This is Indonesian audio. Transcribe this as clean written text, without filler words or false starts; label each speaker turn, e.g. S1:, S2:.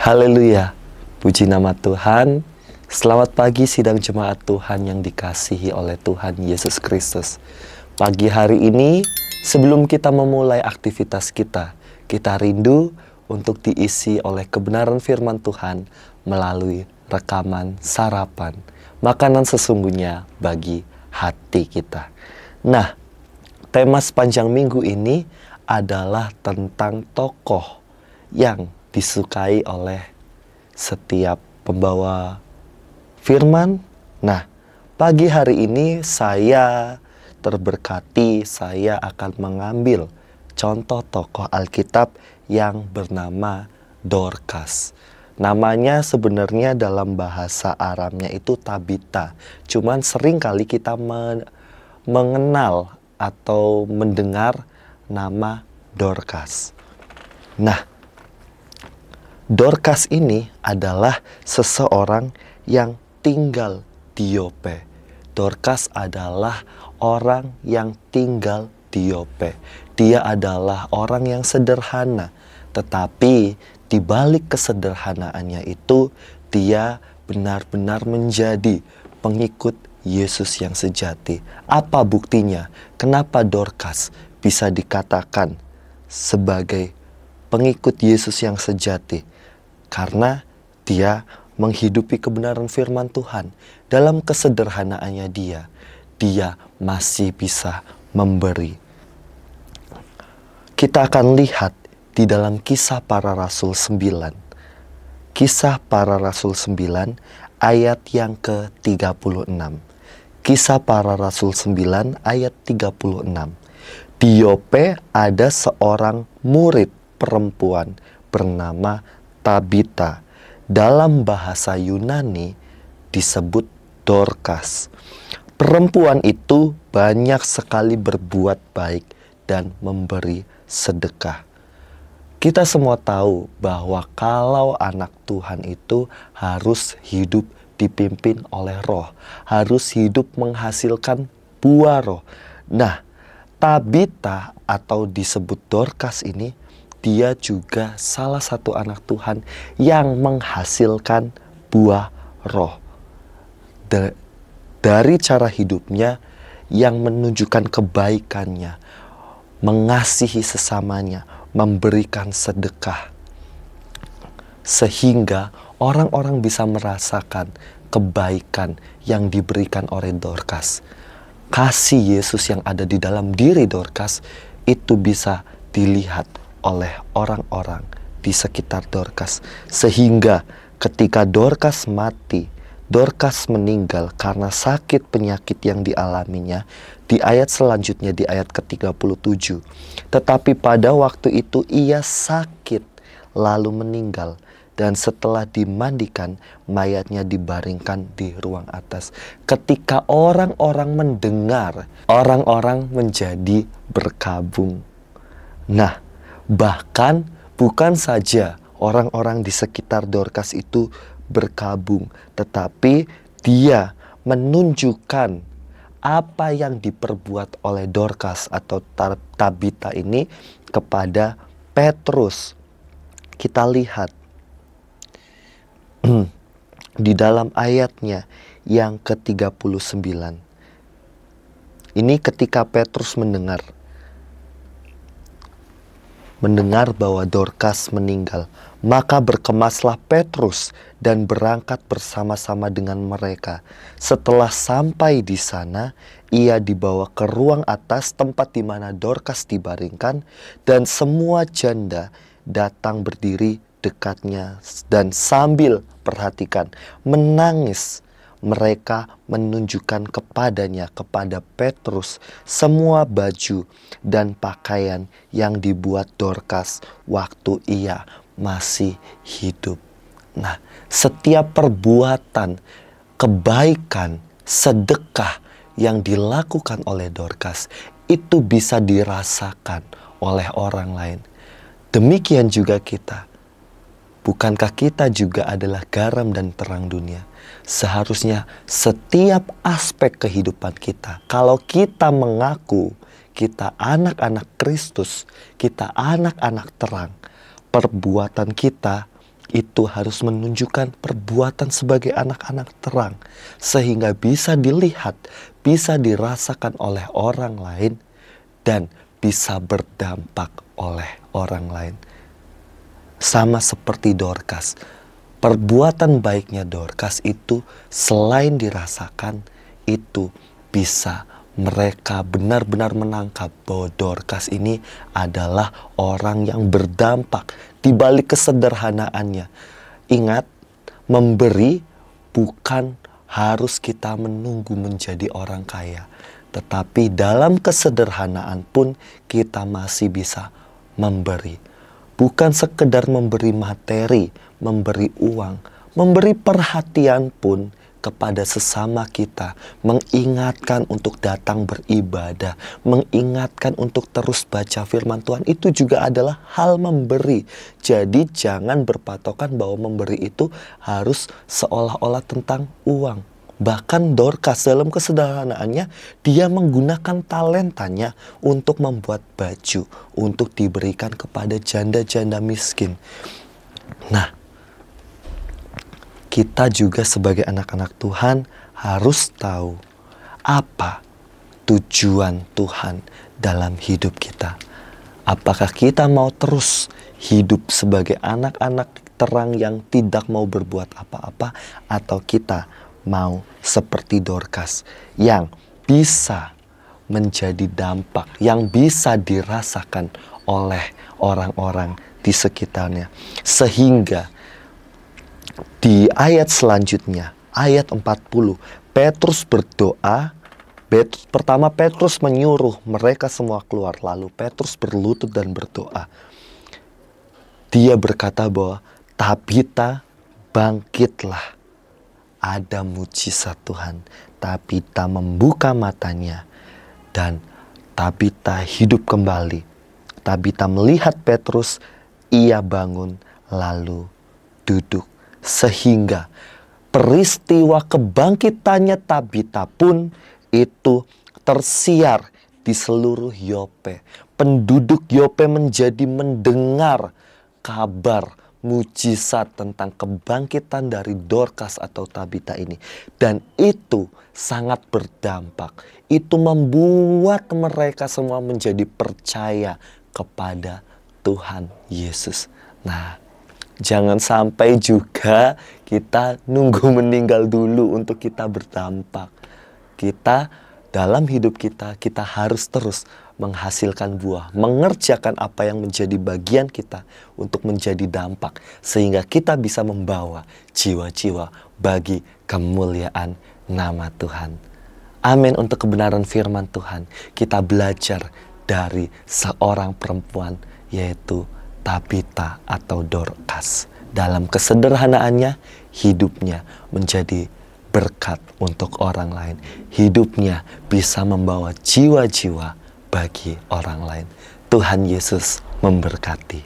S1: Haleluya, puji nama Tuhan. Selamat pagi sidang jemaat Tuhan yang dikasihi oleh Tuhan Yesus Kristus. Pagi hari ini, sebelum kita memulai aktivitas kita rindu untuk diisi oleh kebenaran firman Tuhan melalui rekaman sarapan, makanan sesungguhnya bagi hati kita. Nah, tema sepanjang minggu ini adalah tentang tokoh yang disukai oleh setiap pembawa firman. Nah, pagi hari ini saya terberkati, saya akan mengambil contoh tokoh Alkitab yang bernama Dorcas. Namanya sebenarnya dalam bahasa Aramnya itu Tabita. Cuman sering kali kita mengenal atau mendengar nama Dorcas. Nah, Dorcas ini adalah seseorang yang tinggal di Yope. Dorcas adalah orang yang tinggal di Yope. Dia adalah orang yang sederhana, tetapi di balik kesederhanaannya itu, dia benar-benar menjadi pengikut Yesus yang sejati. Apa buktinya? Kenapa Dorcas bisa dikatakan sebagai pengikut Yesus yang sejati? Karena dia menghidupi kebenaran firman Tuhan. Dalam kesederhanaannya dia masih bisa memberi. Kita akan lihat di dalam Kisah Para Rasul 9. Kisah Para Rasul 9 ayat yang ke-36. Kisah Para Rasul 9 ayat 36. Di Yope ada seorang murid perempuan bernama Tabita. Dalam bahasa Yunani disebut Dorcas. Perempuan itu banyak sekali berbuat baik dan memberi sedekah. Kita semua tahu bahwa kalau anak Tuhan itu harus hidup dipimpin oleh Roh, harus hidup menghasilkan buah Roh. Nah, Tabita atau disebut Dorcas ini, dia juga salah satu anak Tuhan yang menghasilkan buah Roh. Dari cara hidupnya yang menunjukkan kebaikannya, mengasihi sesamanya, memberikan sedekah. Sehingga orang-orang bisa merasakan kebaikan yang diberikan oleh Dorcas. Kasih Yesus yang ada di dalam diri Dorcas itu bisa dilihat oleh orang-orang di sekitar Dorcas. Sehingga ketika Dorcas mati, Dorcas meninggal karena sakit penyakit yang dialaminya. Di ayat selanjutnya, di ayat ke-37. Tetapi pada waktu itu ia sakit lalu meninggal. Dan setelah dimandikan, mayatnya dibaringkan di ruang atas. Ketika orang-orang mendengar, orang-orang menjadi berkabung. Nah, bahkan bukan saja orang-orang di sekitar Dorcas itu berkabung, tetapi dia menunjukkan apa yang diperbuat oleh Dorcas atau Tabita ini kepada Petrus. Kita lihat di dalam ayatnya yang ke-39. Ini ketika Petrus mendengar bahwa Dorcas meninggal, maka berkemaslah Petrus dan berangkat bersama-sama dengan mereka. Setelah sampai di sana, ia dibawa ke ruang atas tempat di mana Dorcas dibaringkan, dan semua janda datang berdiri dekatnya dan sambil perhatikan, menangis. Mereka menunjukkan kepada Petrus semua baju dan pakaian yang dibuat Dorcas waktu ia masih hidup. Nah, setiap perbuatan kebaikan, sedekah yang dilakukan oleh Dorcas itu bisa dirasakan oleh orang lain. Demikian juga kita. Bukankah kita juga adalah garam dan terang dunia? seharusnya setiap aspek kehidupan kita, kalau kita mengaku kita anak-anak Kristus, kita anak-anak terang, perbuatan kita itu harus menunjukkan perbuatan sebagai anak-anak terang, sehingga bisa dilihat, bisa dirasakan oleh orang lain, dan bisa berdampak oleh orang lain. Sama seperti Dorcas, perbuatan baiknya Dorcas itu selain dirasakan, itu bisa mereka benar-benar menangkap bahwa Dorcas ini adalah orang yang berdampak di balik kesederhanaannya. Ingat, memberi bukan harus kita menunggu menjadi orang kaya, tetapi dalam kesederhanaan pun kita masih bisa memberi. Bukan sekedar memberi materi, memberi uang, memberi perhatian pun kepada sesama kita, mengingatkan untuk datang beribadah, mengingatkan untuk terus baca firman Tuhan, itu juga adalah hal memberi. Jadi jangan berpatokan bahwa memberi itu harus seolah-olah tentang uang. Bahkan Dorcas dalam kesederhanaannya, dia menggunakan talentanya untuk membuat baju, untuk diberikan kepada janda-janda miskin. Nah, kita juga sebagai anak-anak Tuhan harus tahu apa tujuan Tuhan dalam hidup kita. Apakah kita mau terus hidup sebagai anak-anak terang yang tidak mau berbuat apa-apa, atau kita mau seperti Dorcas yang bisa menjadi dampak, yang bisa dirasakan oleh orang-orang di sekitarnya. Sehingga di ayat selanjutnya, ayat 40, Petrus berdoa. Pertama Petrus menyuruh mereka semua keluar, lalu Petrus berlutut dan berdoa. Dia berkata bahwa Tabita, bangkitlah. Ada mujizat Tuhan. Tabita membuka matanya dan Tabita hidup kembali. Tabita melihat Petrus, ia bangun lalu duduk. Sehingga peristiwa kebangkitannya Tabita pun itu tersiar di seluruh Yope. Penduduk Yope menjadi mendengar kabar mujizat tentang kebangkitan dari Dorcas atau Tabita ini. Dan itu sangat berdampak. Itu membuat mereka semua menjadi percaya kepada Tuhan Yesus. Nah, jangan sampai juga kita nunggu meninggal dulu untuk kita berdampak. Kita dalam hidup kita harus terus menghasilkan buah, mengerjakan apa yang menjadi bagian kita untuk menjadi dampak, sehingga kita bisa membawa jiwa-jiwa bagi kemuliaan nama Tuhan. Amin. Untuk kebenaran firman Tuhan, kita belajar dari seorang perempuan, yaitu Tabita atau Dorcas. Dalam kesederhanaannya, hidupnya menjadi berkat untuk orang lain. Hidupnya bisa membawa jiwa-jiwa bagi orang lain. Tuhan Yesus memberkati.